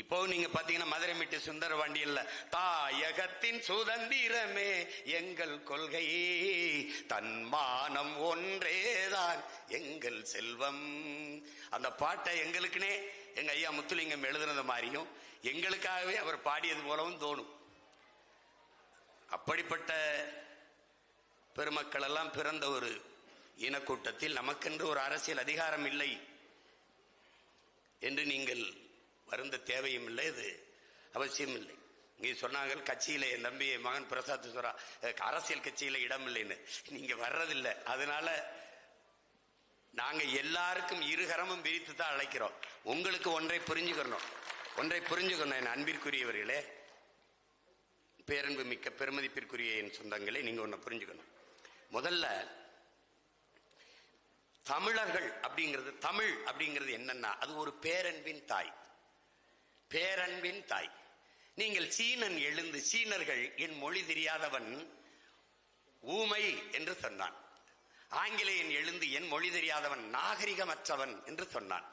இப்போ நீங்க பாத்தீங்கன்னா மதுரை மீட்டு சுந்தரபாண்டியன்ல தாயகத்தின் சுதந்திரமே எங்கள் கொள்கையே, தன்மானம் ஒன்றேதான் எங்கள் செல்வம். அந்த பாட்டை எங்களுக்குனே எங்க ஐயா முத்துலிங்கம் எழுதுனது மாதிரியும் எங்களுக்காகவே அவர் பாடியது போலவும் தோணும். அப்படிப்பட்ட பெருமக்கள் எல்லாம் பிறந்த ஒரு இனக்கூட்டத்தில் நமக்கென்று ஒரு அரசியல் அதிகாரம் இல்லை என்று நீங்கள் வருந்த தேவையும் இல்லை, இது அவசியம் இல்லை. இங்கே சொன்னாங்க கட்சியில என் தம்பி மகன் பிரசாத் சொல்றா அரசியல் கட்சியில இடம் இல்லைன்னு. நீங்க வர்றதில்லை, அதனால நாங்க எல்லாருக்கும் இருகரமும் விரித்து தான் அழைக்கிறோம். உங்களுக்கு ஒன்றை புரிஞ்சுக்கணும் என் அன்பிற்குரியவர்களே, பேரன்பு மிக்க பெருமதிப்பிற்குரிய என் சொந்தங்களே, நீங்க ஒன்ன புரிஞ்சுக்கணும். முதல்ல தமிழர்கள் அப்படிங்கிறது, தமிழ் அப்படிங்கிறது என்னன்னா அது ஒரு பேரன்பின் தாய். நீங்கள் சீனன் எழுந்து, சீனர்கள் என் மொழி தெரியாதவன் ஊமை என்று சொன்னான். ஆங்கிலேயன் எழுந்து என் மொழி தெரியாதவன் நாகரிகமற்றவன் என்று சொன்னான்.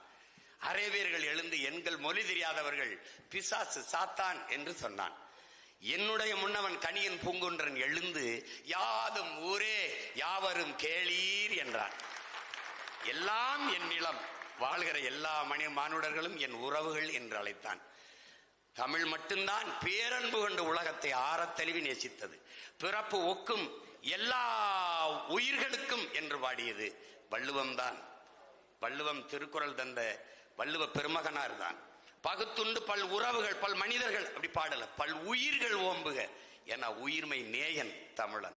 அரேபியர்கள் எழுந்து எங்கள் மொழி தெரியாதவர்கள் பிசாசு சாத்தான் என்று சொன்னான். என்னுடைய முன்னவன் கணியன் பூங்குன்றன் எழுந்து யாதும் ஊரே யாவரும் கேளீர் என்றான். எல்லாம் என் நிலம், வாழ்கிற எல்லா மானுடர்களும் என் உறவுகள் என்று அழைத்தான். தமிழ் மட்டும்தான் பேரன்பு கொண்டு உலகத்தை ஆறத்தழுவி நேசித்தது. பிறப்பு ஒக்கும் எல்லா உயிர்களுக்கும் என்று பாடியது வள்ளுவம் தான். வள்ளுவம் திருக்குறள் தந்த வள்ளுவ பெருமகனார் தான். பகுத்துண்டு பல் உறவுகள் பல் மனிதர்கள் அப்படி பாடல, பல் உயிர்கள் ஓம்புக என உயிர்மை நேயன் தமிழன்.